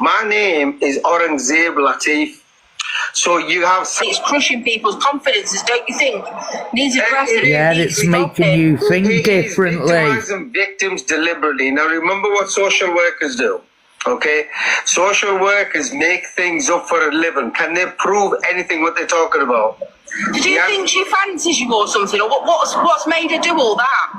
My name is Aurangzeb Latif. So you have... It's crushing people's confidences, don't you think? Needs aggressive. Yeah, it's making you think differently. Victimizing victims deliberately. Now remember what social workers do. Okay, social workers make things up for a living. Can they prove anything what they're talking about? Do you think she fancies you or something, or what's made her do all that?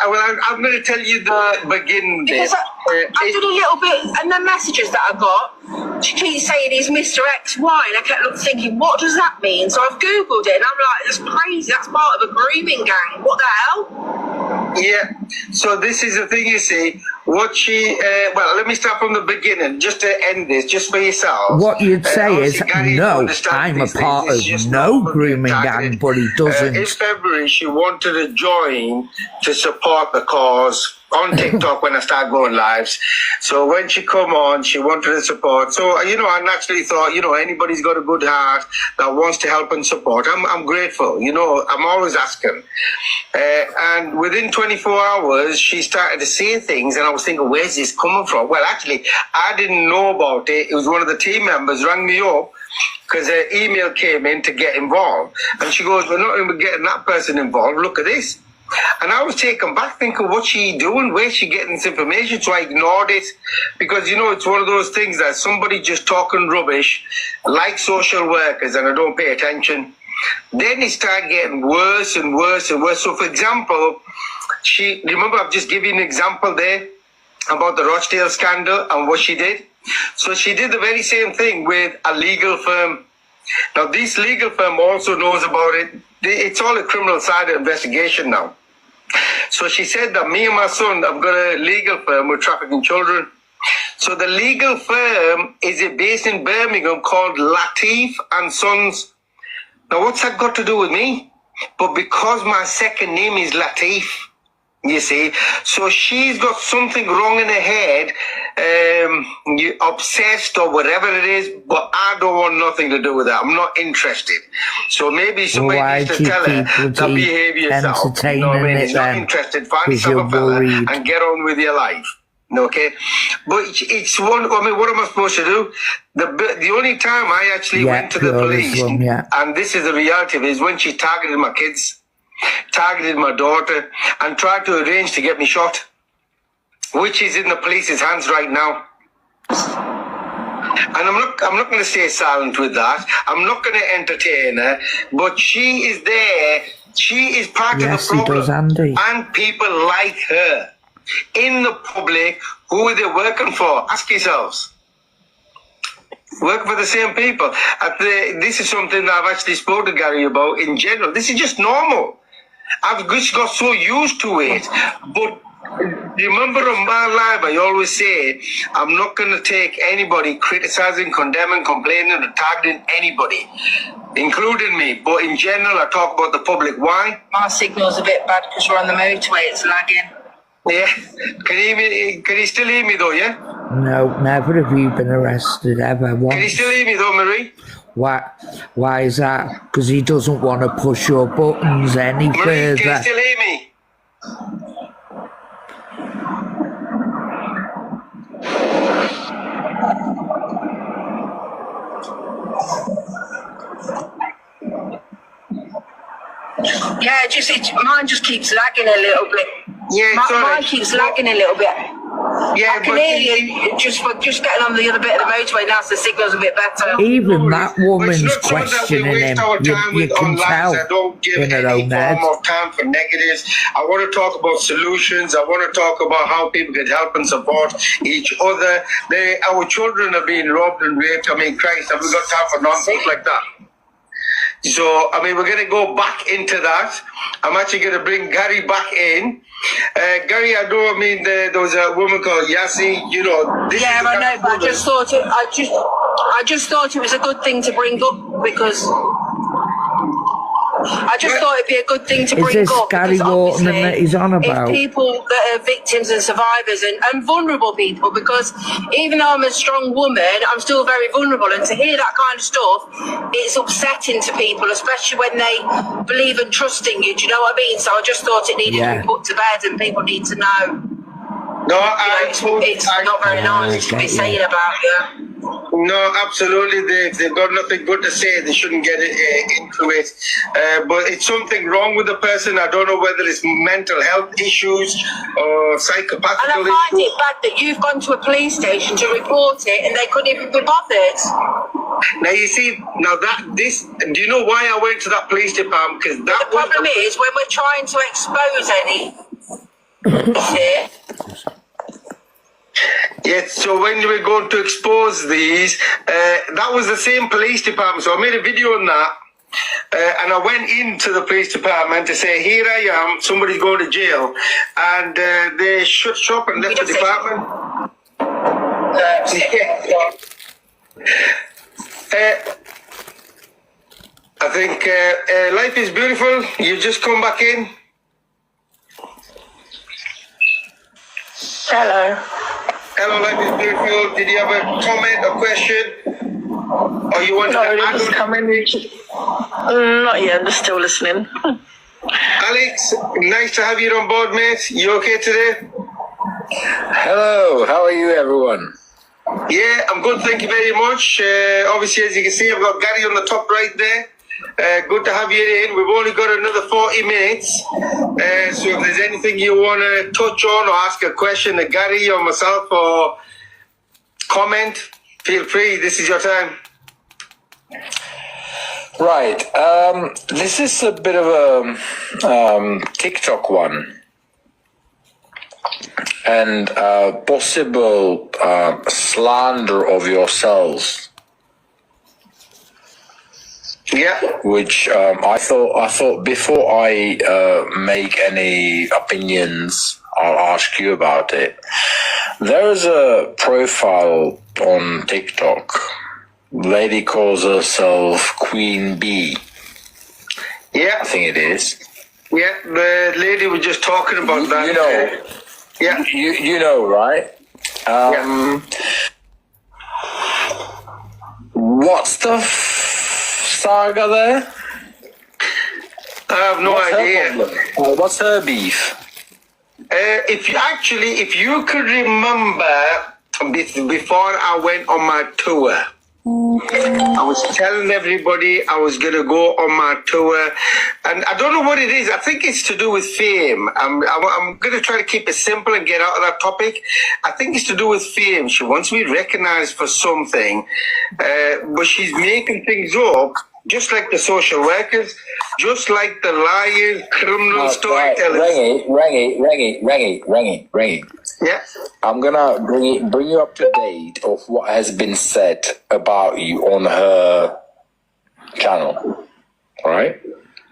I'm going to tell you the beginning. Because I did a little bit, and the messages that I got, she keeps saying he's Mr. XY, and I kept thinking, what does that mean? So I've Googled it, and I'm like, that's crazy, that's part of a grooming gang. What the hell? Yeah, so this is the thing, you see, what she, well, let me start from the beginning, just to end this, just for yourself. What you'd say is, no, I'm a part of no grooming gang, but he doesn't. In February, she wanted to join to support the cause on TikTok when I started going lives. So when she come on, she wanted to support. So, you know, I naturally thought, you know, anybody's got a good heart that wants to help and support. I'm grateful, you know, I'm always asking. And within 24 hours, she started to say things, and I was thinking, where's this coming from? Well, actually, I didn't know about it. It was one of the team members rang me up because an email came in to get involved. And she goes, we're not even getting that person involved. Look at this. And I was taken back thinking, what's she doing? Where's she getting this information? So I ignored it because, you know, it's one of those things that somebody just talking rubbish, like social workers, and I don't pay attention. Then it started getting worse and worse and worse. So, for example, remember I've just given you an example there about the Rochdale scandal and what she did. So she did the very same thing with a legal firm. Now, this legal firm also knows about it. It's all a criminal side of investigation now. So she said that me and my son have got a legal firm with trafficking children. So the legal firm is based in Birmingham called Latif and Sons. Now, what's that got to do with me? But because my second name is Latif, you see, so she's got something wrong in her head, obsessed or whatever it is, but I don't want nothing to do with that. I'm not interested. So maybe somebody needs to tell her that behave yourself. You know what I mean? He's not interested. Find yourself a fella and get on with your life. Okay, but it's one. I mean, what am I supposed to do? The only time I actually went to the police, and this is the reality of it, is when she targeted my kids, targeted my daughter, and tried to arrange to get me shot, which is in the police's hands right now. And I'm not going to stay silent with that. I'm not going to entertain her, but she is there. She is part of the problem, and people like her. In the public, who are they working for? Ask yourselves. Working for the same people. This is something that I've actually spoken to Gary about in general. This is just normal. I've just got so used to it. But remember on my life, I always say, I'm not going to take anybody criticizing, condemning, complaining, or targeting anybody, including me. But in general, I talk about the public. Why? My signal's a bit bad because we're on the motorway. It's lagging. Yeah. Can you still hear me though, yeah? No, never have you been arrested ever once. Can you still hear me though, Marie? Why is that? Because he doesn't want to push your buttons any further. Marie, can you still hear me? Yeah, mine just keeps lagging a little bit. Yeah, mine keeps lagging a little bit. Yeah, I can hear you just getting on the other bit of the motorway now, so the signal's a bit better. Even that woman's questioning him. You can tell I don't give in her own head. form of time for negatives. I want to talk about solutions. I want to talk about how people can help and support each other. Our children are being robbed and raped. I mean, Christ, have we got time for nonsense like that? So, I mean, we're going to go back into that. I'm actually going to bring Gary back in. Gary, I know, I mean, there was a woman called Yassi, you know. Yeah, I know, but I just thought it was a good thing to bring up because... I just thought it'd be a good thing to bring up. Is this Gary Waterman that he's on about? If people that are victims and survivors and vulnerable people, because even though I'm a strong woman, I'm still very vulnerable. And to hear that kind of stuff, it's upsetting to people, especially when they believe and trust in you. Do you know what I mean? So I just thought it needed to be put to bed and people need to know. No, it's not very nice to be saying about you. No, absolutely. They've got nothing good to say. They shouldn't get into it. But it's something wrong with the person. I don't know whether it's mental health issues or psychopathic issues. And I find it bad that you've gone to a police station to report it and they couldn't even be bothered. Now you see, do you know why I went to that police department? Because the problem is when we're trying to expose any shit. Yes, so when we were going to expose these, that was the same police department. So I made a video on that. And I went into the police department to say, here I am, somebody's going to jail. And they shut shop and left the department. I think life is beautiful. You just come back in. Hello. Hello, life is beautiful. Did you have a comment or question? Or you want to add Not yet, I'm just still listening. Alex, nice to have you on board, mate. You okay today? Hello, how are you, everyone? Yeah, I'm good, thank you very much. Obviously, as you can see, I've got Gary on the top right there. Good to have you in. We've only got another 40 minutes. So if there's anything you want to touch on or ask a question to Gary or myself or comment, feel free. This is your time. Right. This is a bit of a TikTok one. And possible slander of yourselves. Yeah. Which I thought before I make any opinions, I'll ask you about it. There is a profile on TikTok. Lady calls herself Queen Bee. Yeah. I think it is. Yeah, the lady was just talking about that. You know. Yeah. You know, right? Yeah. What's the saga there? I have no idea. What's her beef? If you could remember before I went on my tour, I was telling everybody I was going to go on my tour, and I don't know what it is. I think it's to do with fame. I'm going to try to keep it simple and get out of that topic. I think it's to do with fame. She wants to be recognized for something, but she's making things up, just like the social workers, just like the liars, criminal storytellers. Rangy. Yeah. I'm gonna bring you up to date of what has been said about you on her channel. All right?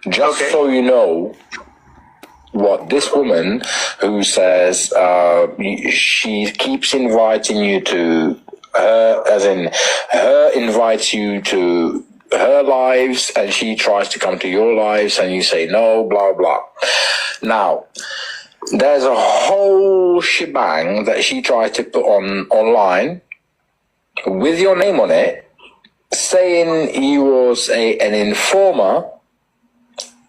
Just so you know what this woman who says she keeps inviting you to her, as in her invites you to her lives and she tries to come to your lives and you say no, blah, blah. Now, there's a whole shebang that she tried to put online with your name on it, saying he was an informer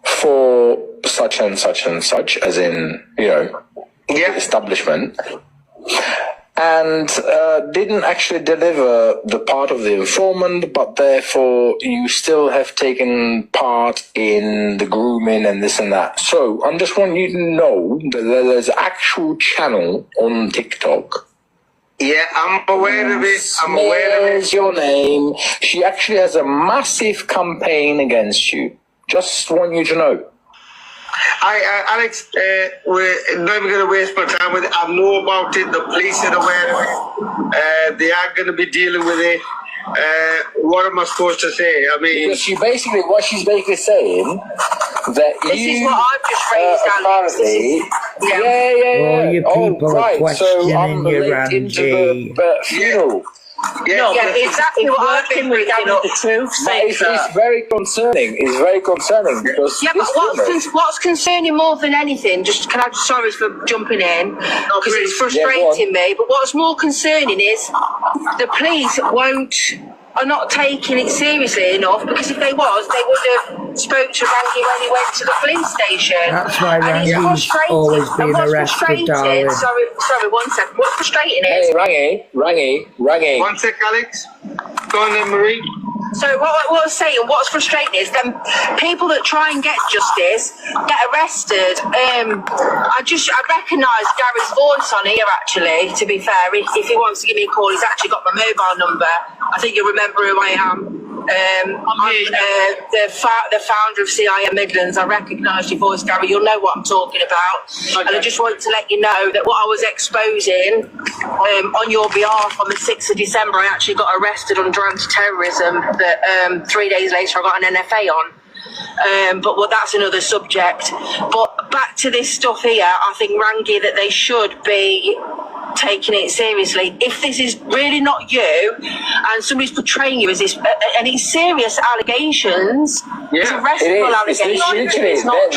for such and such and such, as in, establishment, and didn't actually deliver the part of the informant, but therefore you still have taken part in the grooming and this and that. So I just want you to know that there's an actual channel on TikTok. Yeah, I'm aware of it. I'm aware of it. Your name. She actually has a massive campaign against you. Just want you to know. Alex, we're not even going to waste my time with it. I know about it. The police are aware of it. They are going to be dealing with it. What am I supposed to say? I mean, because what she's basically saying that this is what I've just raised, Alex. All you people are questioning you, late into the funeral. Exactly what I've been reading up. The truth. It's very concerning. It's very concerning because what's concerning more than anything? Sorry for jumping in because it's frustrating me. But what's more concerning is the police won't are not taking it seriously enough, because if they was, they would have spoke to Rangy when he went to the police station. That's why And it's Rangy's frustrating. always And been what's arrested, frustrating, darling. sorry, 1 second. What's frustrating is... Hey, Rangy. 1 sec, Alex. Go on then, Marie. So what I was saying, what's frustrating is them people that try and get justice get arrested. I recognise Gary's voice on here, actually, to be fair. If he wants to give me a call, he's actually got my mobile number. I think you'll remember who I am. I'm the founder of CIM Midlands. I recognise your voice, Gary. You'll know what I'm talking about. Okay. And I just wanted to let you know that what I was exposing on your behalf on the 6th of December, I actually got arrested under anti-terrorism. That 3 days later, I got an NFA on. But that's another subject. But back to this stuff here, I think, Rangy, that they should be taking it seriously. If this is really not you and somebody's portraying you as this, and it's serious allegations, it's arrestable allegations. It's not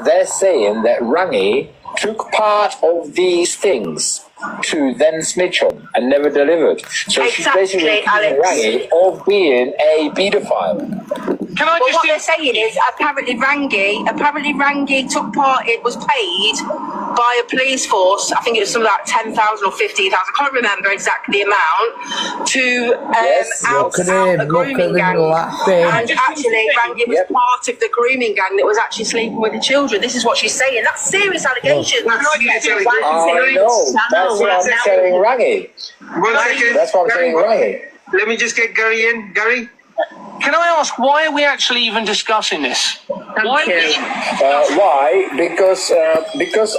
they're saying that Rangy took part of these things to then snitch on and never delivered. So she's basically accusing Rangy of being a paedophile. Can I just what they're saying is apparently Rangy took part. It was paid by a police force. I think it was something like 10,000 or 15,000. I can't remember exactly the amount to out the grooming gang. And actually, Rangy was part of the grooming gang that was actually sleeping with the children. This is what she's saying. That's serious allegations. That's what I'm telling Rangy. That's what I'm telling Rangy. Let me just get Gary in. Gary? Can I ask, why are we actually even discussing this? Why? Because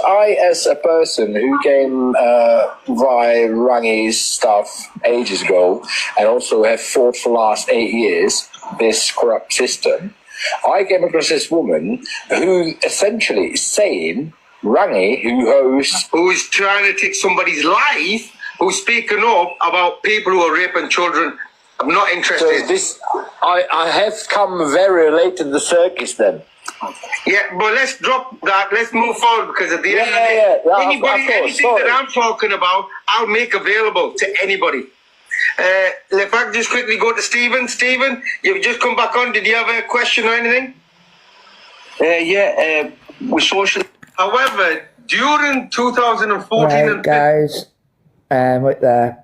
I, as a person who came via Rangy's stuff ages ago, and also have fought for the last 8 years this corrupt system, I came across this woman who essentially is saying Rangy, who's trying to take somebody's life, who's speaking up about people who are raping children. I'm not interested. So I have come very late in the circus then. Yeah, but let's drop that. Let's move forward, because at the end of the day, anything that I'm talking about, I'll make available to anybody. If I can just quickly go to Stephen. Stephen, you've just come back on. Did you have a question or anything? We're social. However, during 2014 right, guys, right there.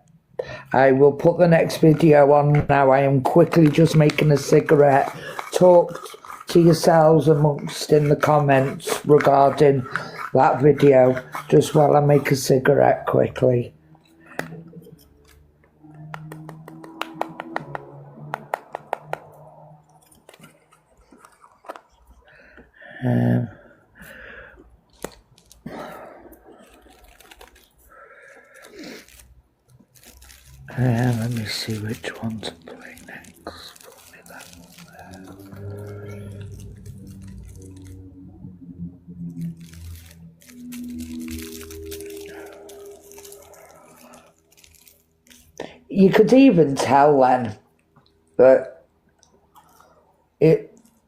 I will put the next video on now. I am quickly just making a cigarette. Talk to yourselves amongst in the comments regarding that video, just while I make a cigarette quickly. Let me see which one to play next. Put me that one there. You could even tell then that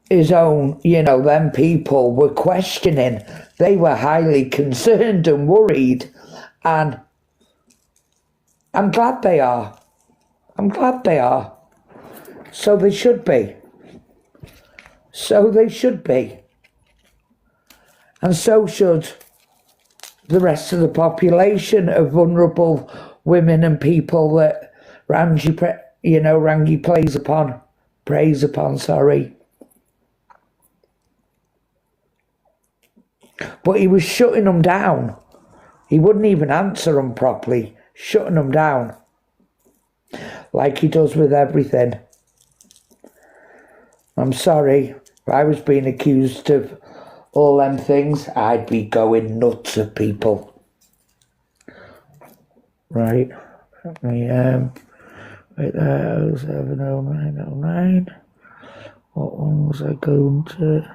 his own, them people were questioning. They were highly concerned and worried, and I'm glad they are. I'm glad they are. So they should be. So they should be. And so should the rest of the population of vulnerable women and people that Rangy preys upon, sorry. But he was shutting them down. He wouldn't even answer them properly, shutting them down. Like he does with everything. I'm sorry, if I was being accused of all them things, I'd be going nuts at people. Right. Right there, 070909. What one was I going to?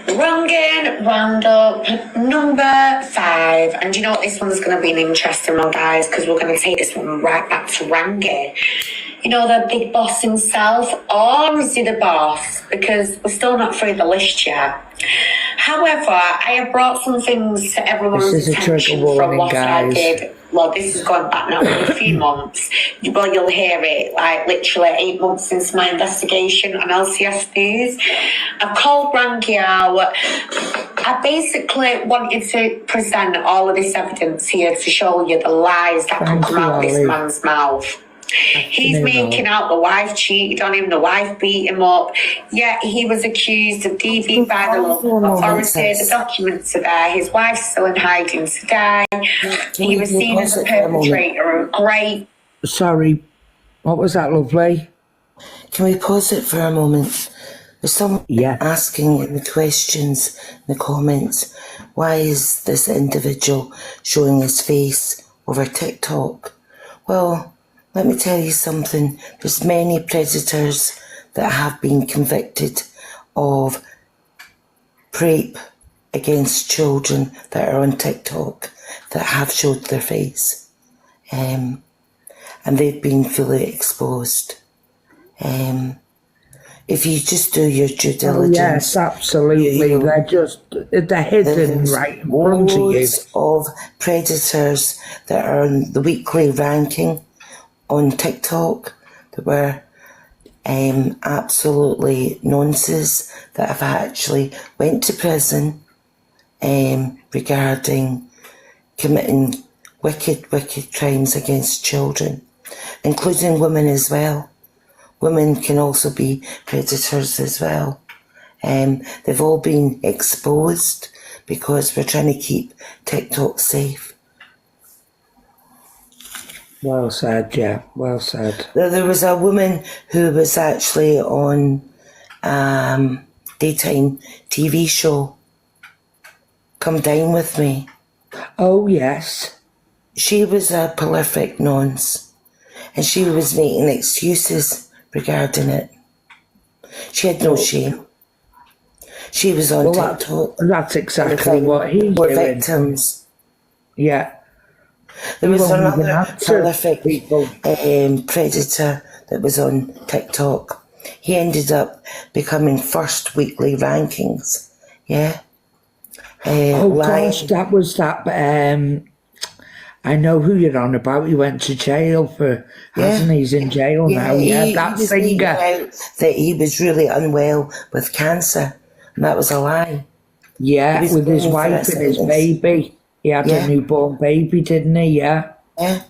Ranking roundup number 5, and you know what, this one's going to be an interesting one, guys, because we're going to take this one right back to Rangy. You know, the big boss himself, or is he the boss? Because we're still not through the list yet. However, I have brought some things to everyone's This is a trigger attention warning, from what I guys. did. Well, this is going back now for a few months. But you'll hear it, like literally 8 months since my investigation on LCS News. I've called Rangy out. I basically wanted to present all of this evidence here to show you the lies that can come out of this man's mouth. He's making out the wife cheated on him, the wife beat him up, yet he was accused of DV by the local authority. The documents are there. His wife's still in hiding today. He was seen as a perpetrator of great. Sorry, what was that, lovely? Can we pause it for a moment? There's someone asking in the questions, in the comments, why is this individual showing his face over TikTok? Well, let me tell you something. There's many predators that have been convicted of rape against children that are on TikTok that have showed their face. And they've been fully exposed. If you just do your due diligence... Yes, absolutely. They're hidden right in front of you. Loads of predators that are on the weekly ranking on TikTok that were absolutely nonsense, that have actually went to prison regarding committing wicked crimes against children, including women as well. Women can also be predators as well. They've all been exposed because we're trying to keep TikTok safe. Well said, yeah, well said. There was a woman who was actually on daytime TV show, Come Dine With Me. Oh, yes. She was a prolific nonce, and she was making excuses regarding it. She had no shame. She was on TikTok. That's exactly what he's doing. Victims. Yeah. There was another prolific predator that was on TikTok. He ended up becoming first weekly rankings. Yeah. Gosh, that was that. I know who you're on about. He went to jail for, hasn't he? He's in jail now. Yeah, that singer. That he was really unwell with cancer, and that was a lie. Yeah, with his wife and his baby. He had a newborn baby, didn't he? Yeah. Yeah.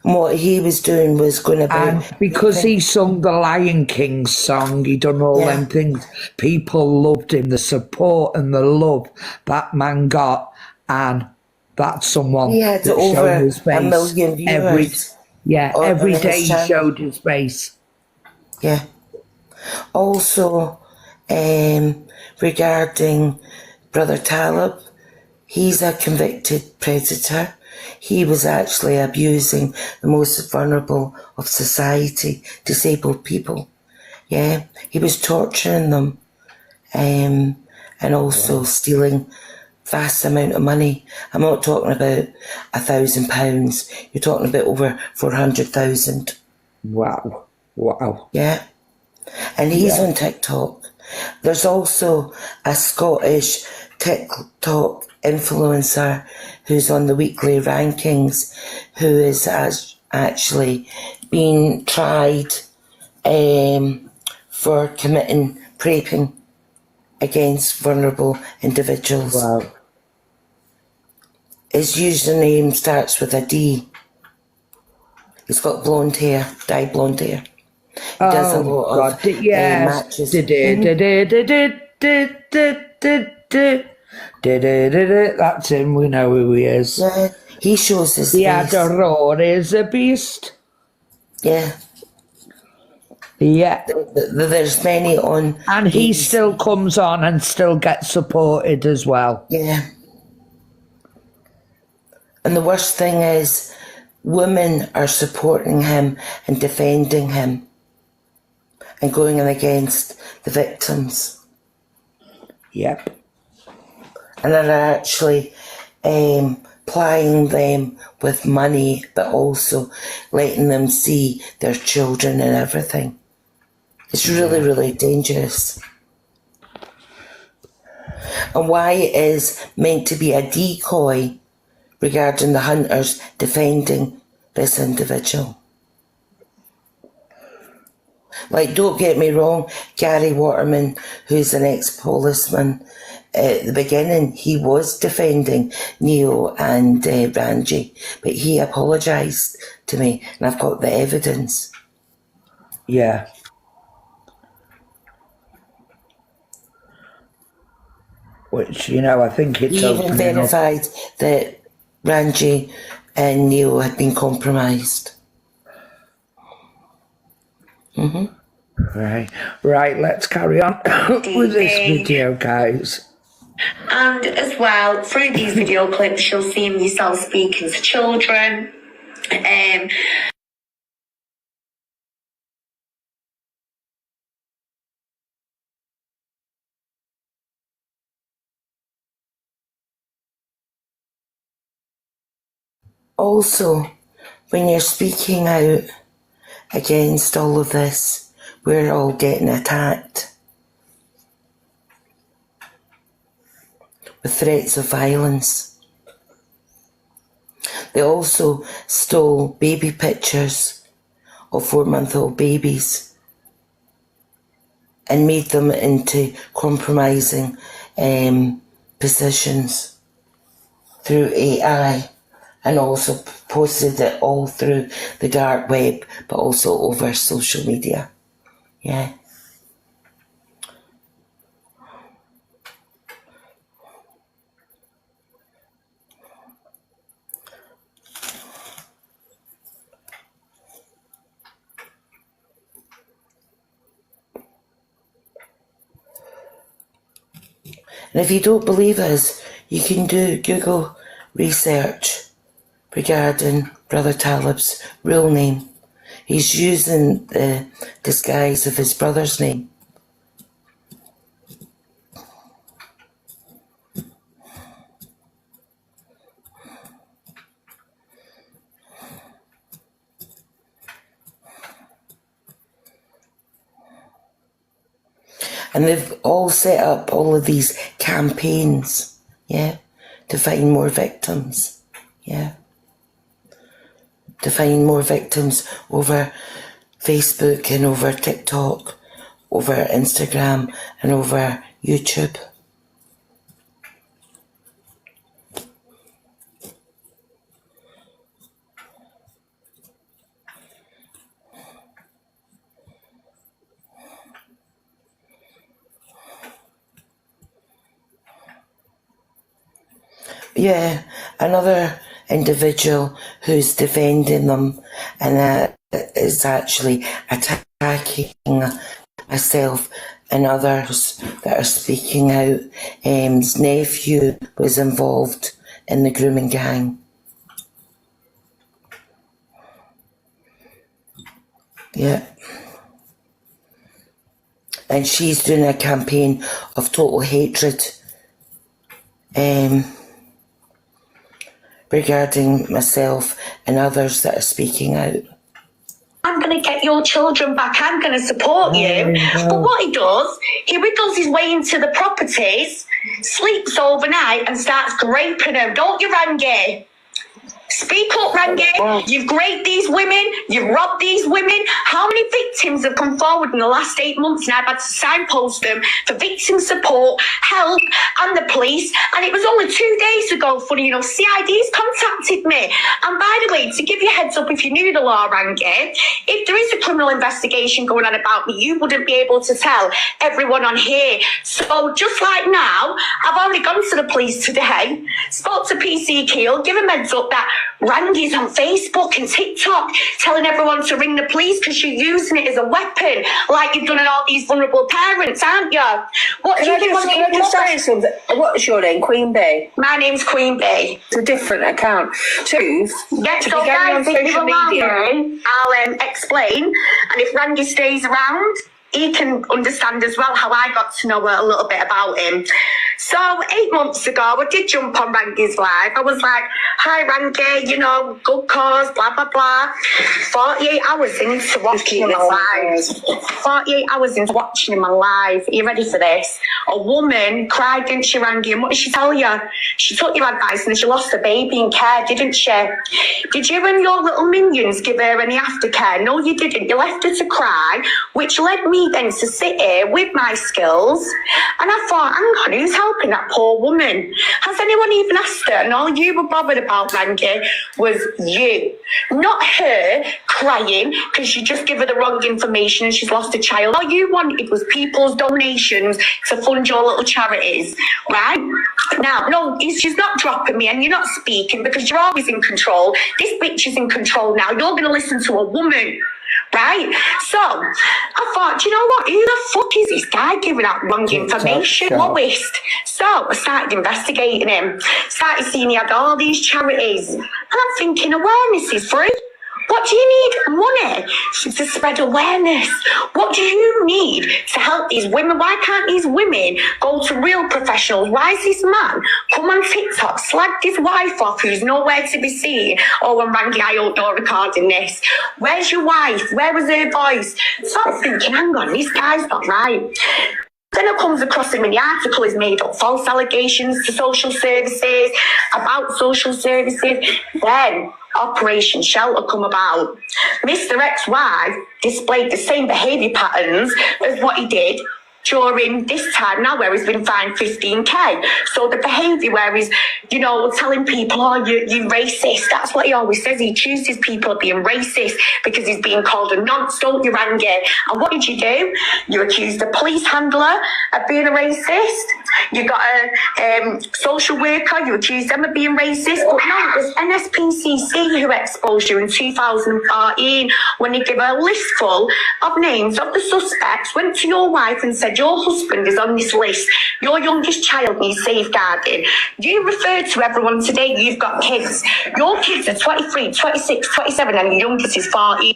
And what he was doing was going to be... And because he sung the Lion King song, he done all them things. People loved him, the support and the love that man got. And that's someone that showed his face. 1 million viewers. Every day he showed his face. Yeah. Also, regarding Brother Talib, he's a convicted predator. He was actually abusing the most vulnerable of society, disabled people. Yeah, he was torturing them, and also stealing vast amount of money. I'm not talking about £1,000. You're talking about over 400,000. Wow. Yeah, and he's on TikTok. There's also a Scottish TikTok influencer who's on the weekly rankings, who is actually being tried for committing raping against vulnerable individuals. Wow. His username starts with a D. He's got blonde hair, dyed blonde hair. He does a lot of matches. That's him, we know who he is. Yeah, he shows his face. The Adoror is a beast. Yeah. Yeah. There's many on... And he still comes on and still gets supported as well. Yeah. And the worst thing is, women are supporting him and defending him and going in against the victims. Yep. And are actually plying them with money, but also letting them see their children and everything. It's really, really dangerous. and why it is meant to be a decoy regarding the hunters defending this individual. Like, don't get me wrong, Gary Waterman, who's an ex-policeman, at the beginning, he was defending Neo and Rangy, but he apologised to me, and I've got the evidence. Yeah. Which, you know, I think it's He even verified that Rangy and Neo had been compromised. Right, let's carry on with this video, guys. And as well, through these video clips, you'll see yourself speaking to children. Also, when you're speaking out against all of this, we're all getting attacked with threats of violence. They also stole baby pictures of 4-month-old babies and made them into compromising positions through AI, and also posted it all through the dark web, but also over social media. Yeah. And if you don't believe us, you can do Google research regarding Brother Talib's real name. He's using the disguise of his brother's name. And they've all set up all of these campaigns, yeah, to find more victims, yeah. To find more victims over Facebook and over TikTok, over Instagram and over YouTube. Yeah, another individual who's defending them, and that is actually attacking myself and others that are speaking out. His nephew was involved in the grooming gang. Yeah. And she's doing a campaign of total hatred regarding myself and others that are speaking out. I'm going to get your children back. I'm going to support you. But what he does, he wriggles his way into the properties, sleeps overnight and starts raping them. Don't you, Rangy? Speak up, Rangy. You've raped these women. You've robbed these women. How many victims have come forward in the last 8 months, and I've had to signpost them for victim support, help, and the police? And it was only 2 days ago, funny enough, CID's contacted me. And by the way, to give you a heads up, if you knew the law, Rangy, if there is a criminal investigation going on about me, you wouldn't be able to tell everyone on here. So just like now, I've already gone to the police today, spoke to PC Keel, give him heads up that Rangy's on Facebook and TikTok telling everyone to ring the police because you're using it as a weapon, like you've done in all these vulnerable parents, aren't you? What do you think? Can I just say something? What's your name? Queen Bee? My name's Queen Bee. It's a different account. Two, Yes, to so be going on guys, if you social allow media. me, I'll explain. And if Rangy stays around, he can understand as well how I got to know a little bit about him. So 8 months ago, I did jump on Rangy's live. I was like, hi Rangy, you know, good cause, blah, blah, blah. 48 hours into watching him live. 48 hours into watching him live. Are you ready for this? A woman cried, didn't she, Rangy? And what did she tell you? She took your advice and she lost the baby in care, didn't she? Did you and your little minions give her any aftercare? No, you didn't. You left her to cry, which led me then to sit here with my skills. And I thought, hang on, who's helping that poor woman? Has anyone even asked her? And all you were bothered about, Rangy, was you. Not her crying because you just give her the wrong information and she's lost a child. All you wanted was people's donations to fund your little charities, right? Now, no, she's not dropping me and you're not speaking because you're always in control. This bitch is in control now. You're going to listen to a woman. Right? So, I thought, you know what? Who the fuck is this guy giving out wrong information? Lowest. So, I started investigating him. Started seeing he had all these charities. And I'm thinking, awareness is free. What do you need? Money to spread awareness. What do you need to help these women? Why can't these women go to real professionals? Why is this man come on TikTok, slag his wife off who's nowhere to be seen? Oh, and Rangy, I hope you're recording this. Where's your wife? Where was her voice? So I'm thinking, hang on, this guy's not right. Then it comes across him in the article, he's made up false allegations to social services, about social services. Then Operation Shelter come about. Mr. Ex-wife displayed the same behaviour patterns as what he did during this time now where he's been fined 15k. So the behaviour where he's, you know, telling people, oh, you're racist. That's what he always says. He accuses people of being racist because he's being called a nonce, don't you, Rangy? And what did you do? You accused a police handler of being a racist. You got a social worker, you accused them of being racist. But no, it was NSPCC who exposed you in 2014 when they gave a list full of names of the suspects, went to your wife and said, your husband is on this list. Your youngest child needs safeguarding. You refer to everyone today, you've got kids. Your kids are 23, 26, 27, and your youngest is 14.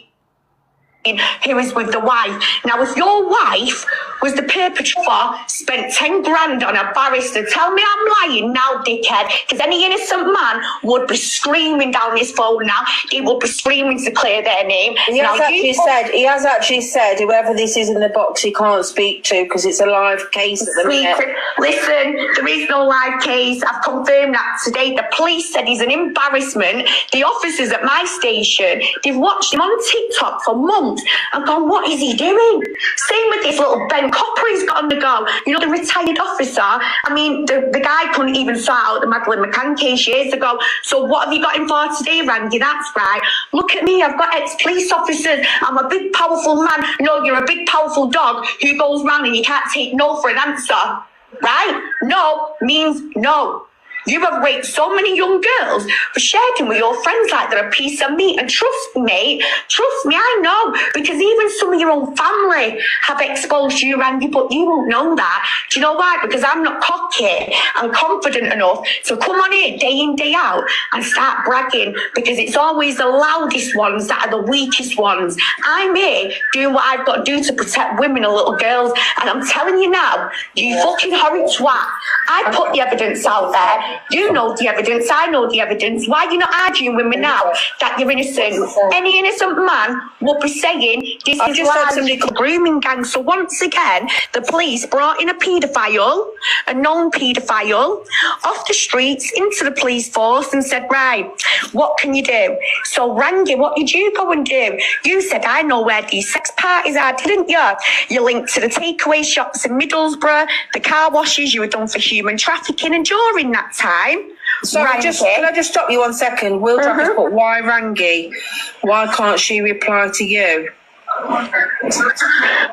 Who is with the wife. Now, if your wife was the perpetrator, spent 10 grand on a barrister, tell me I'm lying now, dickhead, because any innocent man would be screaming down his phone now. He would be screaming to clear their name. He has actually said whoever this is in the box he can't speak to because it's a live case at the minute. Listen, there is no live case. I've confirmed that today. The police said he's an embarrassment. The officers at my station, they've watched him on TikTok for months and gone, what is he doing? Same with this little Ben Copper he's got on the go. You know, the retired officer. I mean, the guy couldn't even sort out the Madeleine McCann case years ago. So what have you got him for today, Rangy? That's right. Look at me. I've got ex-police officers. I'm a big, powerful man. No, you're a big, powerful dog who goes round and you can't take no for an answer. Right? No means no. You have raped so many young girls for sharing with your friends like they're a piece of meat. And trust me, I know. Because even some of your own family have exposed you, Rangy, but you won't know that. Do you know why? Because I'm not cocky and confident enough to come on here day in, day out and start bragging. Because it's always the loudest ones that are the weakest ones. I'm here doing what I've got to do to protect women and little girls. And I'm telling you now, you fucking horrid twat. I put the evidence out there. You know the evidence, I know the evidence. Why are you not arguing with me now that you're innocent? Any innocent man will be saying this is just a grooming gang. So once again, the police brought in a paedophile, a known paedophile, off the streets into the police force and said, right, what can you do? So Rangy, what did you go and do? You said, I know where these sex parties are, didn't you? You linked to the takeaway shops in Middlesbrough, the car washes you were done for human trafficking, and during that time, sorry, can I just stop you 1 second? Will just put, why Rangy? Why can't she reply to you?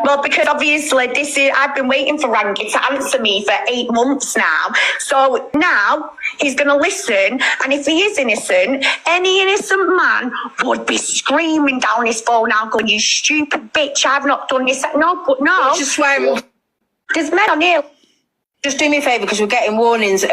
Well, because obviously I've been waiting for Rangy to answer me for 8 months now. So now he's going to listen, and if he is innocent, any innocent man would be screaming down his phone now, going, you stupid bitch, I've not done this. No, but no. Just swear. There's men on here. Just do me a favour because we're getting warnings.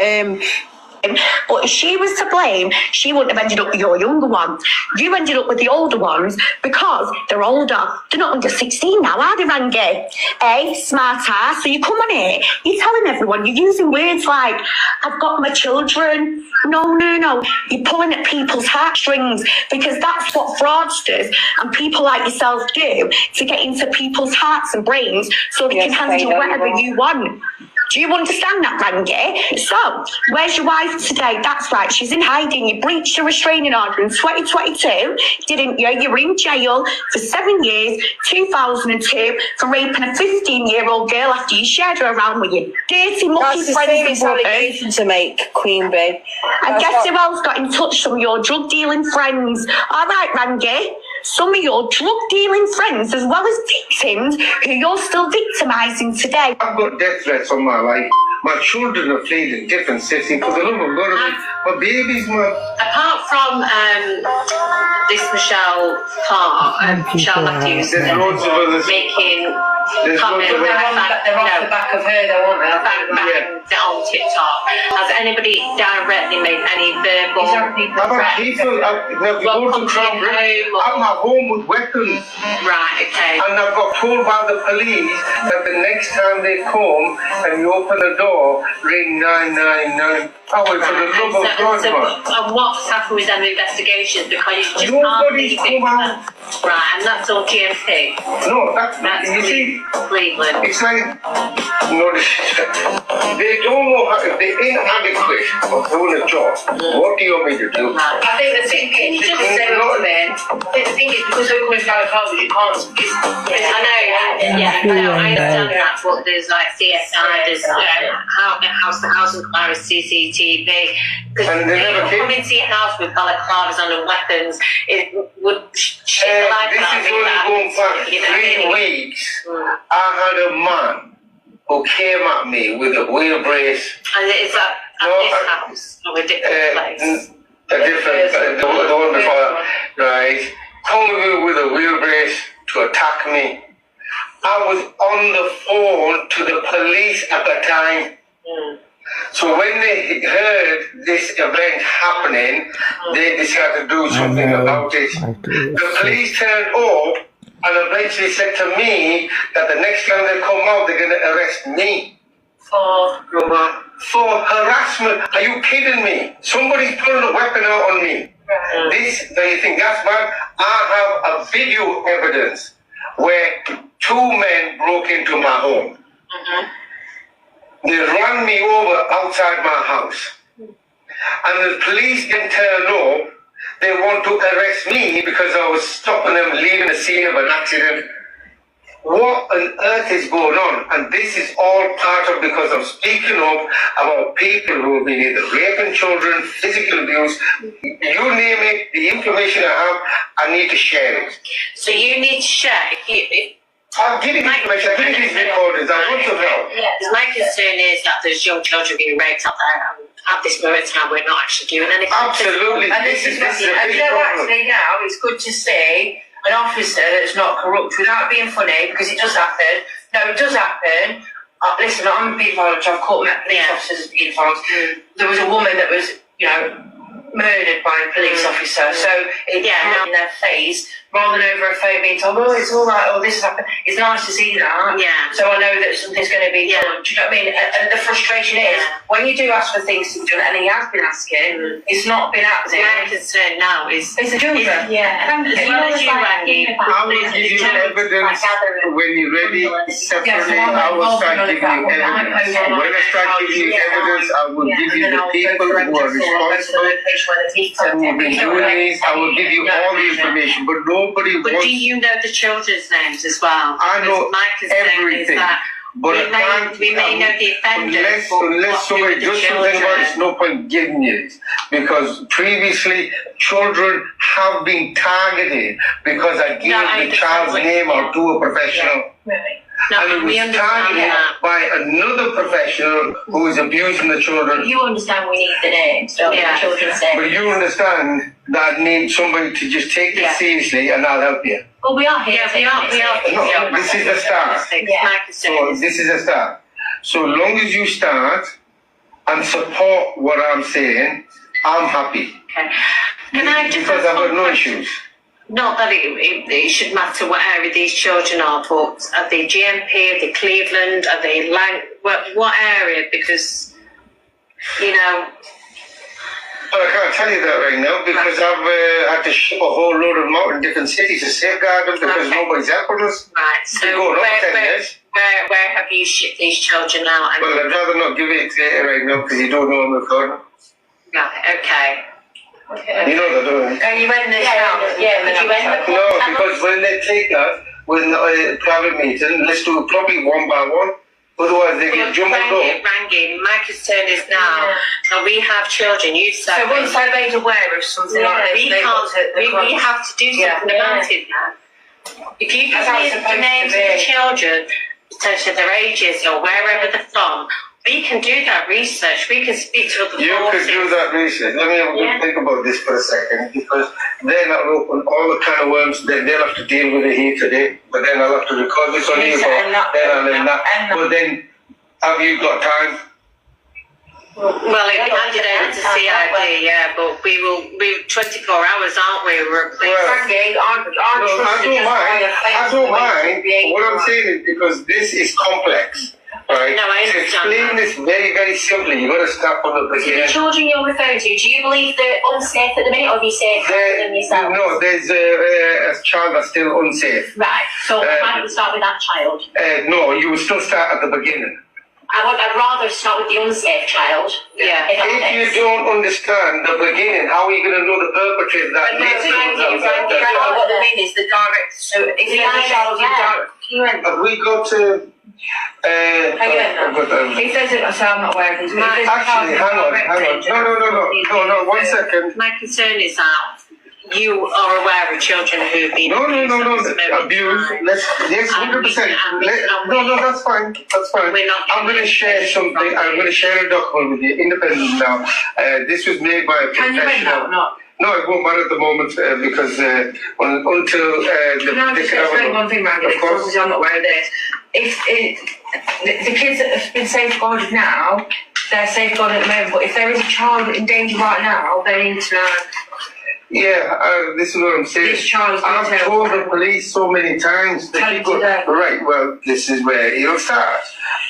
But if she was to blame, she wouldn't have ended up with your younger one. You ended up with the older ones because they're older. They're not under 16 now, are they, Rangy? Smart ass. So you come on here, you're telling everyone, you're using words like, I've got my children. No. You're pulling at people's heartstrings because that's what fraudsters and people like yourself do to get into people's hearts and brains so they can hand you whatever you want. Do you understand that, Rangy? So, where's your wife today? That's right, she's in hiding. You breached a restraining order in 2022, didn't you? You were in jail for 7 years, 2002, for raping a 15-year-old girl after you shared her around with your dirty, mucky That's a friends. serious allegation to make, Queen Bee. And guess who else got in touch? Some of your drug-dealing friends. All right, Rangy. Some of your drug-dealing friends, as well as victims, who you're still victimising today. I've got death threats on my life. My children are fled in different cities because I love them. My babies, Apart from this Michelle Matthews there's loads of others. making There's comments loads of others. they're off the back of her though, aren't they? On TikTok. Has anybody directly made any verbal How about people? They've gone to Trump. I'm at home with weapons. Right, okay. And I've got told by the police that the next time they come and you open the door, ring 999. Oh, for the love of God, man. And what's happened with them investigations? Because you just Nobody's can't come out. Right, and that's all GMT. No, That's you see, Cleveland. it's like, they don't know how, if they're inadequate of doing a job, what do you want me to do? I think the thing is, just say what man. The thing is, because we're coming down the cars, you can't. I know, I understand that, but there's like CSI, there's house inquiry, CCTV. Because And they never came. come into your house with balaclavas on and weapons, it would shit the life This out is of only me. going back 3 weeks. I had a man who came at me with a wheelbrace. And it's at this house, of a different place. A different, the one before, right? Coming with a wheelbrace to attack me. I was on the phone to the police at the time. So when they heard this event happening, they decided to do something about it. The police turned up and eventually said to me that the next time they come out, they're going to arrest me. For harassment. Are you kidding me? Somebody's pulling a weapon out on me. Do you think that's bad? I have a video evidence where 2 men broke into my home. They ran me over outside my house. And the police didn't turn up. They want to arrest me because I was stopping them leaving the scene of an accident. What on earth is going on? And this is all part of because I'm speaking up about people who have been either raping children, physical abuse, you name it, the information I have, I need to share it. So you need to share. I'm giving information, I'm giving these recordings, I want to know. My concern is that there's young children being raped out there, and at this moment in time, we're not actually doing anything. Absolutely. And this is a big problem. Actually now, it's good to see an officer that's not corrupt without being funny, because it does happen. No, it does happen. Listen, I'm a paedophile, I've caught police officers as paedophiles. There was a woman that was, murdered by a police officer. So it in their face, rather than over a phone being told, oh, it's all right, oh, this has happened. It's nice to see that. Yeah. So I know that something's going to be done. Do you know what I mean? And the frustration is, when you do ask for things to be done, and he has been asking, it's not been happening. My concern now is... It's a children. As well as you, Rangy, I will give you evidence when you're ready. Separately, I will start giving you evidence. When I start giving you evidence, I will give you the people who are responsible who have been doing this. I will give you all the information, but nobody But wants... do you know the children's names as well? I know my concern everything. Is that but we may know the offenders. Unless somebody does something about it, there's no point giving you it. Because previously, children have been targeted because I gave the child's name out to a professional. And it was targeted by another professional who is abusing the children. You understand we need the names, don't you? Children's names. But you understand that I need somebody to just take this seriously and I'll help you. Well, we are here. We are. No, this is the start. So this is a start. So long as you start, and support what I'm saying, I'm happy. Okay. Can I just because I've got no issues. Not that it should matter what area these children are, but are they GMP, are they Cleveland, are they what area? Because, you know... Well, I can't tell you that right now because I've had to ship a whole load of them out in different cities to safeguard them because nobody's helping us. Right, so where have you shipped these children out? Well, I'd rather not give it right now because you don't know I'm recording. Right, okay. You know that, don't you? Can you end this now? Yeah, could you end the No, because when they take us with a private meeting, let's do it probably one by one. Otherwise, they get jumbled up. Rangy, my concern is now, and we have children, you said. So once they're made aware of something like this, we have to do something about it now. If you give me the names of the children, potentially their ages or wherever they're from, we can do that research. We can speak to other You could do that research. Let me have a think about this for a second because then I'll open all the kind of worms that they'll have to deal with it here today. But then I'll have to record this on here. Then I'll end that. But then, have you got time? Well, it handed over to CID, yeah, but we're 24 hours, aren't we? We're Rangy, I don't mind. What I'm saying is because this is complex. Right. No, I understand. To explain this very, very simply, you've got to start from the beginning. The children you're referring to, do you believe they're unsafe at the minute, or have you saved them yourself? No, there's a child that's still unsafe. Right, so why don't we start with that child? No, you would still start at the beginning. I'd rather start with the unsafe child. Yeah. If you don't understand the beginning, how are you going to know the perpetrator that what they mean is the director. So if you have a child, have we got to... he says it, so I'm not aware of his. Actually, hang on. No, 1 second. My concern is that you are aware of children who have been No, abuse. Yes, 100%. No, that's fine. I'm going to share something. I'm going to share a document with you, independent now. This was made by a professional. Can you read that or not? No, it won't matter at the moment because until Can I just explain one thing, Rangy? Because I'm not aware of this. If the kids that have been safeguarded now, they're safeguarded at the moment. But if there is a child in danger right now, they need to know. Yeah, this is what I'm saying. This child's I've told the police so many times. Right, well, this is where you'll start.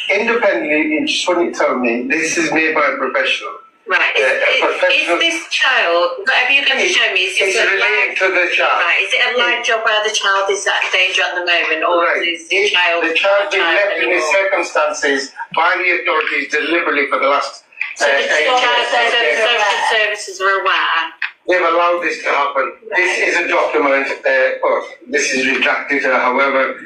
Independently, you just want to tell me this is made by a professional. Right. Is this child, whatever you're going to show me, is this related to the child? Right. Is it a live job where the child is at danger at the moment, or is the child... The child being left in these circumstances by the authorities deliberately for the last... So the social services are aware? They've allowed this to happen. This is a document, this is redacted, however,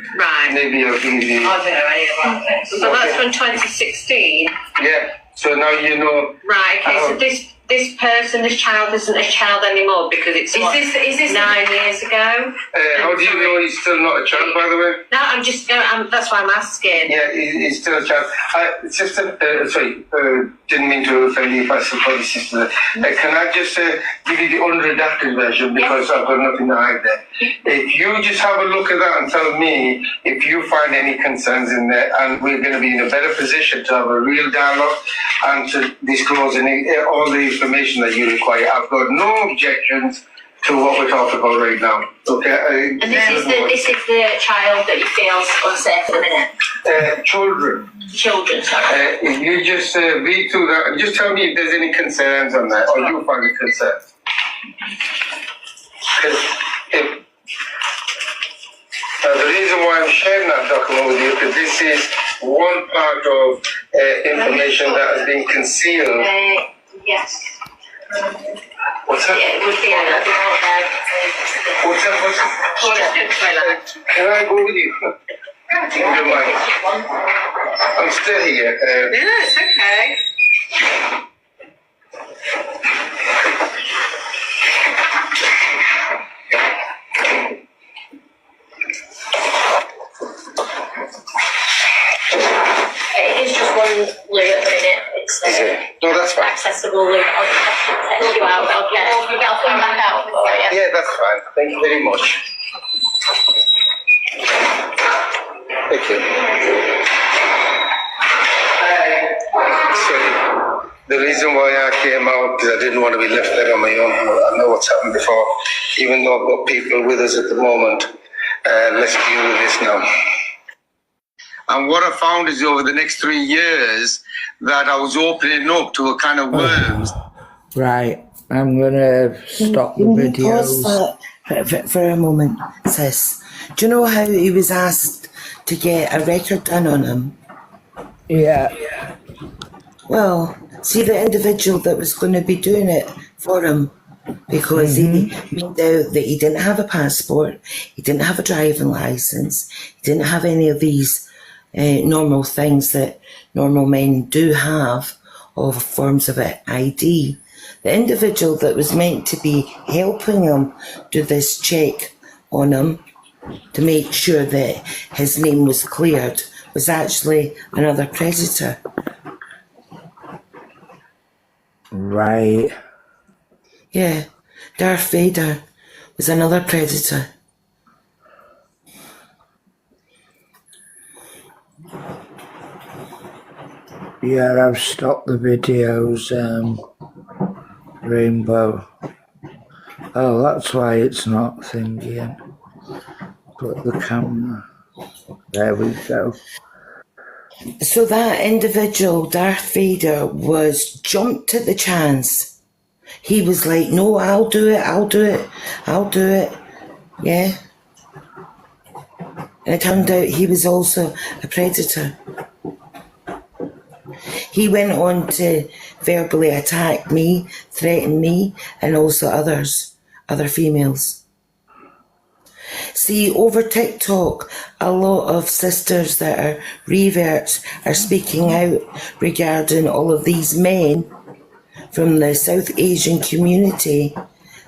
maybe I'll give you... I don't know anything about this. So that's from 2016? Yeah. So now you know. Right. Okay. So this person, this child, isn't a child anymore because it's is this 9 years ago? How do you know he's still not a child? By the way. No, I'm just. That's why I'm asking. Yeah, he's still a child. It's just sorry. Didn't mean to offend you if I support your sister. Can I just give you the unredacted version because I've got nothing to hide there. If you just have a look at that and tell me if you find any concerns in there, and we're going to be in a better position to have a real dialogue and to disclose all the information that you require. I've got no objections to what we're talking about right now. Okay. And this is the child that you feel unsafe at the minute. Children. Children, sorry. If you just read through that and just tell me if there's any concerns on that, or you find a concern. The reason why I'm sharing that document with you because this is one part of information that has been concealed. Yes. What's that? Yeah, it would be What's that? Can I go with you? If you don't mind. I'm still here. Yeah, it's okay. It is just one loo at the minute. It's no, that's fine. Accessible loo. I'll text you out. I'll come back out for you. Yeah, that's fine. Thank you very much. Thank you. Sorry. The reason why I came out is I didn't want to be left there on my own. I know what's happened before, even though I've got people with us at the moment. Let's deal with this now. And what I found is over the next 3 years that I was opening up to a kind of worms. Right, I'm gonna stop the videos. Pause that for a moment, sis. Do you know how he was asked to get a record done on him? Yeah. Well, see the individual that was going to be doing it for him, because he made out that he didn't have a passport, he didn't have a driving license, he didn't have any of these normal things that normal men do have, or forms of ID. The individual that was meant to be helping him do this check on him to make sure that his name was cleared was actually another predator. Right. Yeah, Darth Vader was another predator. Yeah, I've stopped the videos, Rainbow. Oh, that's why it's not thinking. Put the camera. There we go. So that individual, Darth Vader, was jumped at the chance. He was like, no, I'll do it. Yeah. And it turned out he was also a predator. He went on to verbally attack me, threaten me, and also other females. See, over TikTok, a lot of sisters that are reverts are speaking out regarding all of these men from the South Asian community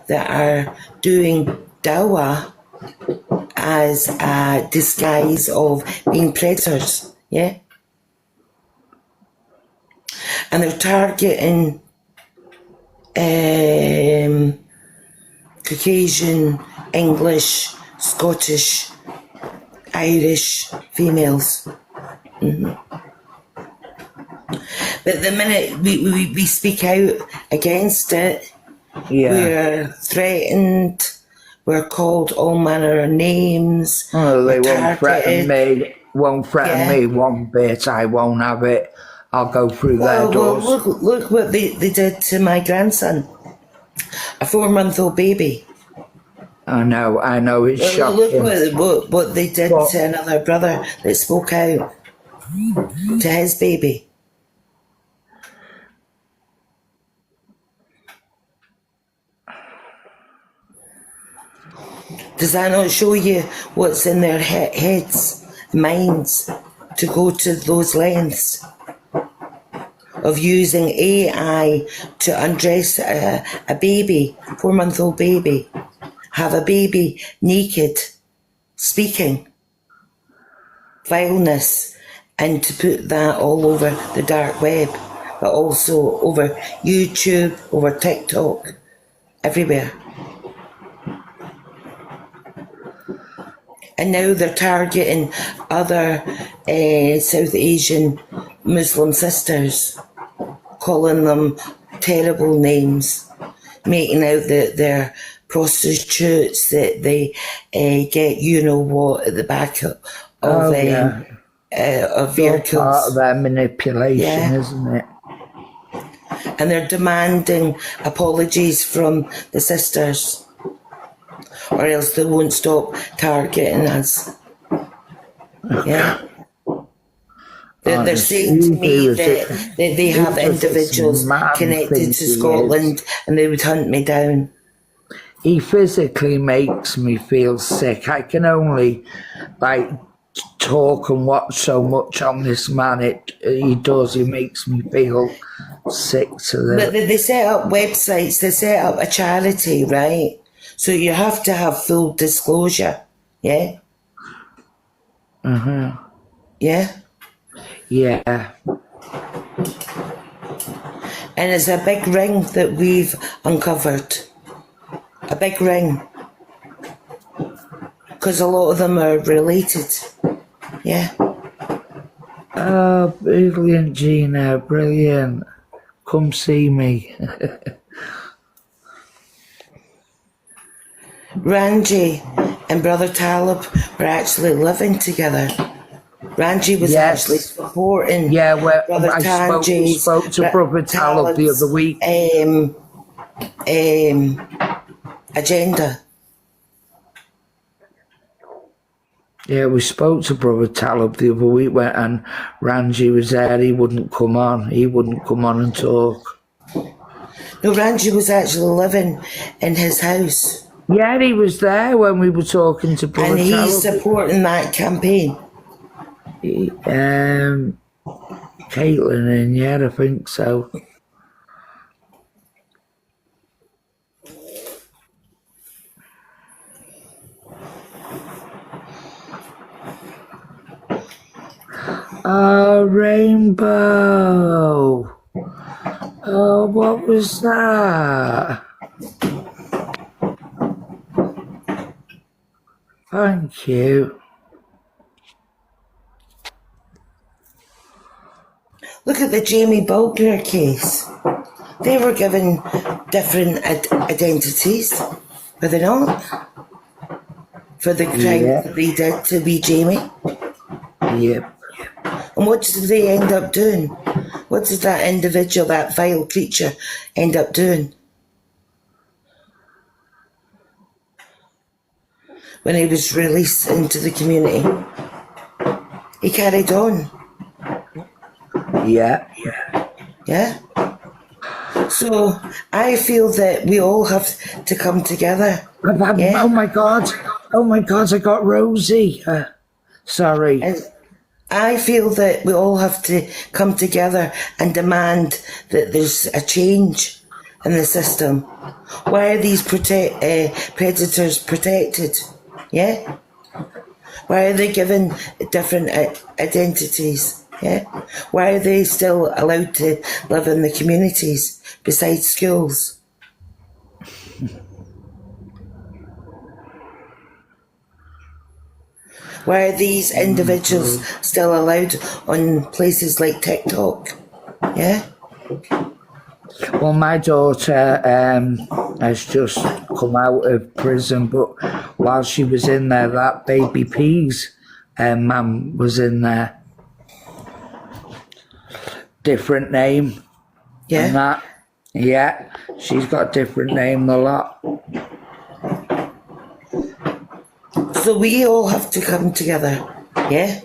that are doing dawah as a disguise of being predators, yeah? And they're targeting Caucasian, English, Scottish, Irish females. But the minute we speak out against it, we're threatened, we're called all manner of names. Oh, they won't threaten me. Won't threaten me one bit. I won't have it. I'll go through their doors. Well, look what they did to my grandson, a 4-month-old baby. I know, it's shocking. Look what they did to another brother that spoke out to his baby. Does that not show you what's in their heads, minds, to go to those lengths of using AI to undress a baby, 4-month-old baby, have a baby naked, speaking, vileness, and to put that all over the dark web, but also over YouTube, over TikTok, everywhere. And now they're targeting other South Asian Muslim sisters, calling them terrible names, making out that they're prostitutes, that they get you-know-what at the back of vehicles. Part of their manipulation, isn't it? And they're demanding apologies from the sisters, or else they won't stop targeting us. Yeah. They're saying to me that they have individuals connected to Scotland and they would hunt me down. He physically makes me feel sick. I can only talk and watch so much on this man. He makes me feel sick to the... But they set up websites, they set up a charity, right? So you have to have full disclosure, yeah? Yeah? Yeah. And it's a big ring that we've uncovered. A big ring. Because a lot of them are related. Yeah. Oh, brilliant, Gina, brilliant. come see me. Rangy and Brother Talib were actually living together. Rangy was actually supporting Brother Tangi's spoke to Brother Talib the other week. Agenda. Yeah, we spoke to Brother Talib the other week, and Rangy was there. He wouldn't come on. He wouldn't come on and talk. No, Rangy was actually living in his house. Yeah, he was there when we were talking to Brother Talib. And he's supporting that campaign. Caitlin in, yeah, I think so. Oh, rainbow. Oh, what was that? Thank you. Look at the Jamie Bulger case. They were given different identities, were they not? For the crime that they did to be Jamie. Yep. And what did they end up doing? What did that individual, that vile creature, end up doing? When he was released into the community, he carried on. Yeah. So I feel that we all have to come together. Oh my God, I got Rosie. Sorry. And I feel that we all have to come together and demand that there's a change in the system. Why are these predators protected? Yeah? Why are they given different identities? Yeah? Why are they still allowed to live in the communities besides schools? Why are these individuals still allowed on places like TikTok? Yeah? Well, my daughter has just come out of prison, but while she was in there, that baby P's mum was in there. Different name. Yeah? And that. Yeah, she's got a different name a lot. So we all have to come together, yeah?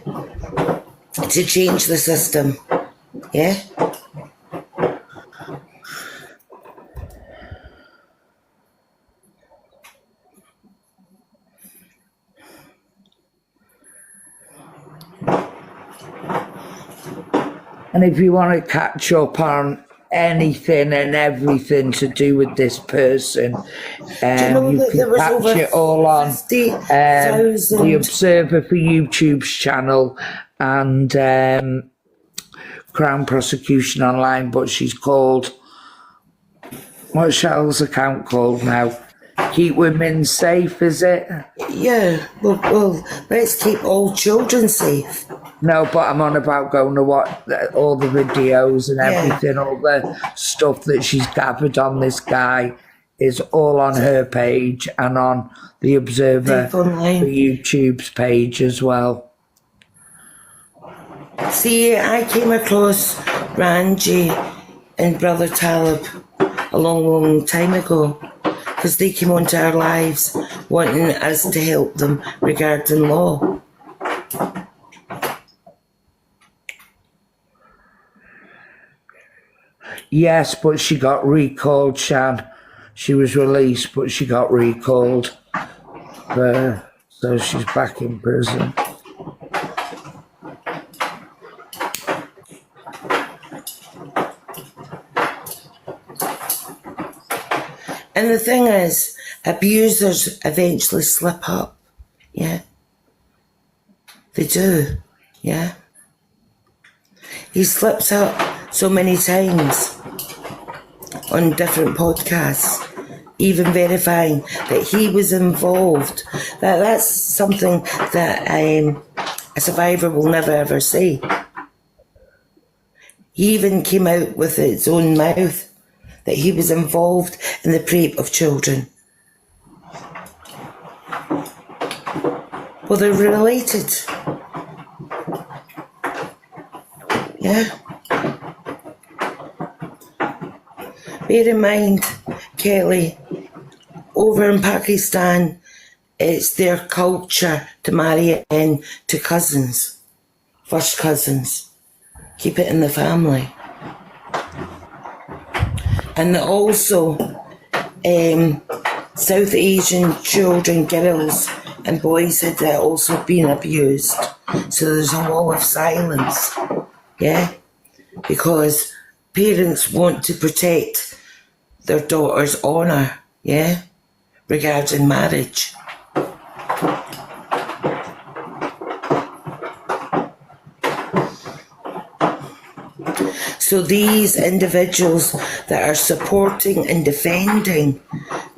To change the system, yeah? And if you want to catch up on anything and everything to do with this person, you can catch it all on the Observer for YouTube's channel and Crown Prosecution Online, but she's called, what's Cheryl's account called now? Keep Women Safe, is it? Yeah, well, let's keep all children safe. No, but I'm on about going to what all the videos and everything, all the stuff that she's gathered on this guy is all on her page and on the Observer for YouTube's page as well. See, I came across Rangy and Brother Talib a long time ago because they came onto our lives wanting us to help them regarding law. Yes, but she got recalled, Shan. She was released, but she got recalled. So she's back in prison. And the thing is, abusers eventually slip up, yeah? They do, yeah? He slips up so many times on different podcasts, even verifying that he was involved. That's something that a survivor will never ever say. He even came out with his own mouth that he was involved in the rape of children. Well, they're related. Yeah. Bear in mind, Kelly, over in Pakistan, it's their culture to marry in to cousins, first cousins. Keep it in the family. And also, South Asian children, girls and boys had also been abused. So there's a wall of silence, yeah? Because parents want to protect their daughter's honour, yeah? Regarding marriage. So these individuals that are supporting and defending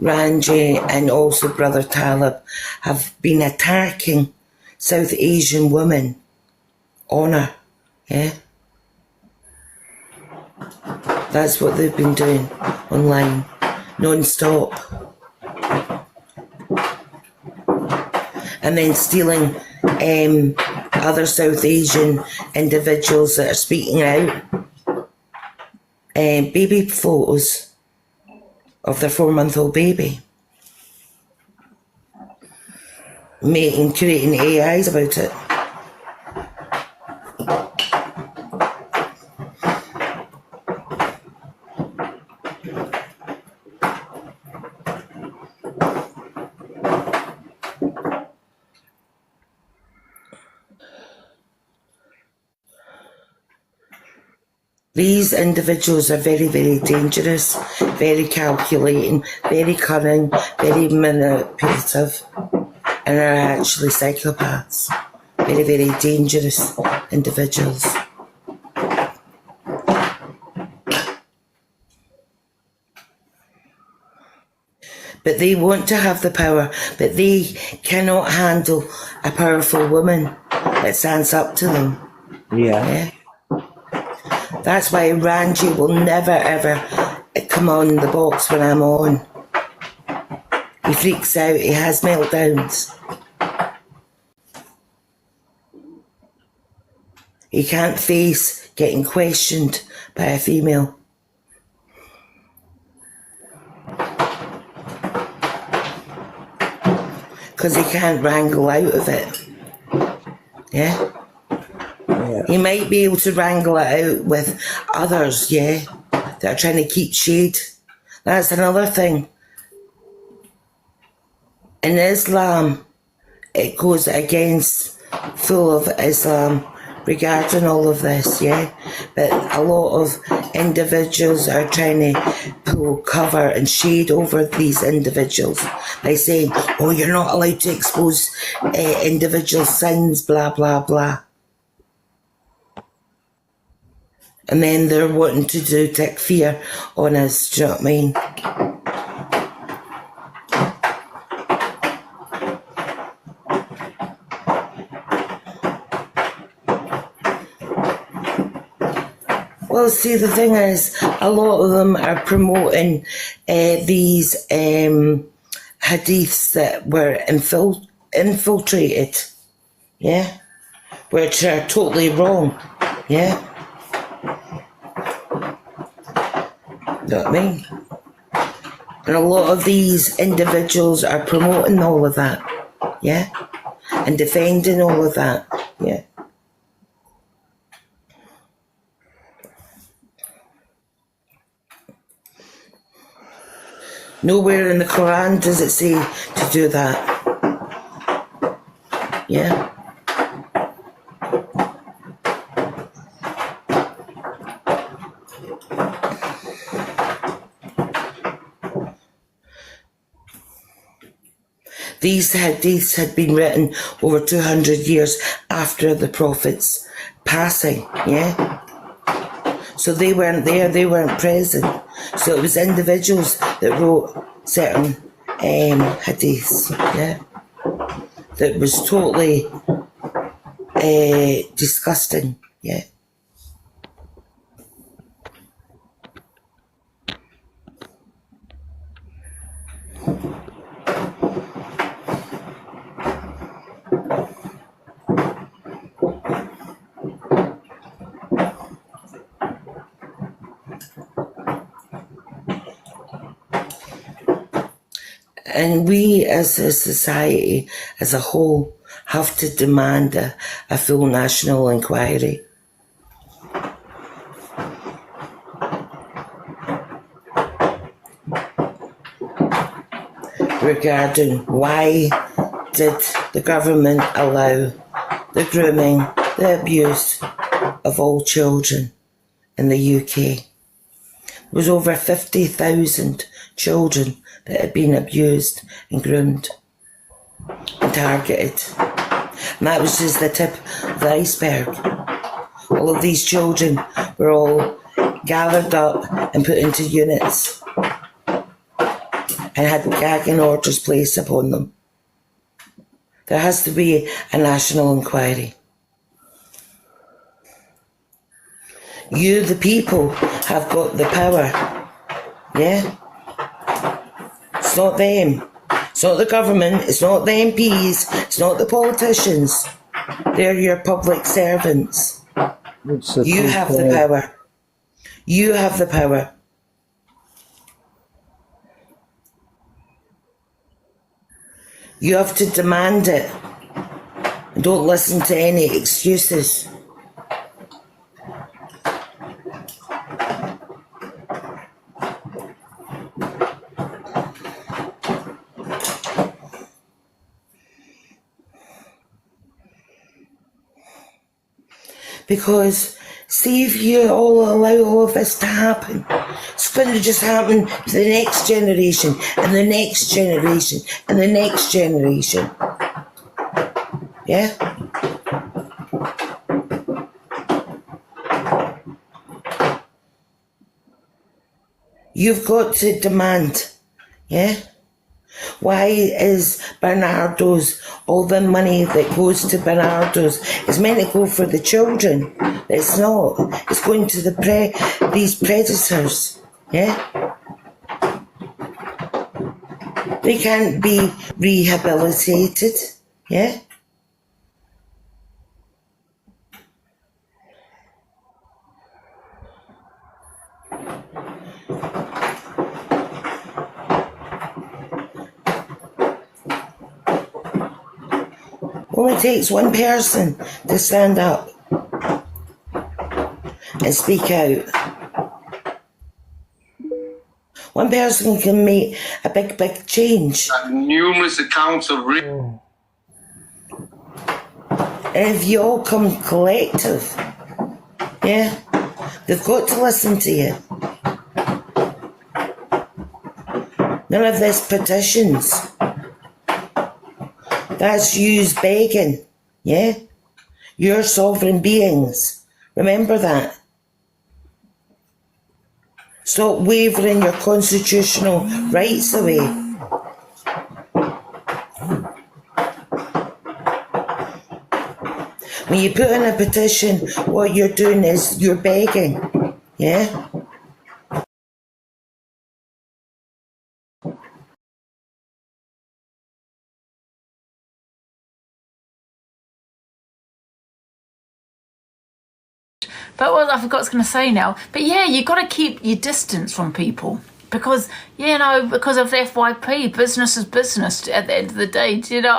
Rangy and also Brother Talib have been attacking South Asian women honour, yeah? That's what they've been doing online, non-stop. And then stealing other South Asian individuals that are speaking out, baby photos of their 4-month-old baby, creating AIs about it. These individuals are very, very dangerous, very calculating, very cunning, very manipulative, and are actually psychopaths. Very, very dangerous individuals. But they want to have the power, but they cannot handle a powerful woman that stands up to them. Yeah. That's why Rangy will never ever come on the box when I'm on. He freaks out, he has meltdowns. He can't face getting questioned by a female. Because he can't wrangle out of it. Yeah? He might be able to wrangle it out with others, yeah, that are trying to keep shade. That's another thing. In Islam, it goes against full of Islam regarding all of this, yeah. But a lot of individuals are trying to pull cover and shade over these individuals by saying, oh, you're not allowed to expose individual sins, blah, blah, blah. And then they're wanting to do takfir on us, do you know what I mean? Well, see, the thing is, a lot of them are promoting these hadiths that were infiltrated, yeah? Which are totally wrong, yeah? You know what I mean? And a lot of these individuals are promoting all of that, yeah? And defending all of that, yeah? Nowhere in the Quran does it say to do that, yeah? These hadiths had been written over 200 years after the Prophet's passing, yeah? So they weren't there, they weren't present. So it was individuals that wrote certain hadiths, yeah? That was totally disgusting, yeah? And we as a society, as a whole, have to demand a full national inquiry. Regarding why did the government allow the grooming, the abuse of all children in the UK. There was over 50,000 children that had been abused and groomed and targeted. And that was just the tip of the iceberg. All of these children were all gathered up and put into units and had gagging orders placed upon them. There has to be a national inquiry. You, the people, have got the power. Yeah? It's not them. It's not the government. It's not the MPs. It's not the politicians. They're your public servants. You have the power. You have the power. You have to demand it. And don't listen to any excuses. Because, see, if you all allow all of this to happen, it's going to just happen to the next generation, and the next generation, and the next generation. Yeah? You've got to demand. Yeah? Why is Bernardo's, all the money that goes to Bernardo's is meant to go for the children? It's not. It's going to these predators. Yeah? They can't be rehabilitated. Yeah? Only takes one person to stand up and speak out. One person can make a big, big change. Numerous accounts of And if you all come collective, yeah, they've got to listen to you. None of this petitions. That's yous begging, yeah? You're sovereign beings. Remember that. Stop wavering your constitutional rights away. When you put in a petition, what you're doing is you're begging, yeah? But what I forgot what I was going to say now. But yeah, you've got to keep your distance from people. Because, you know, because of the FYP, business is business at the end of the day, do you know?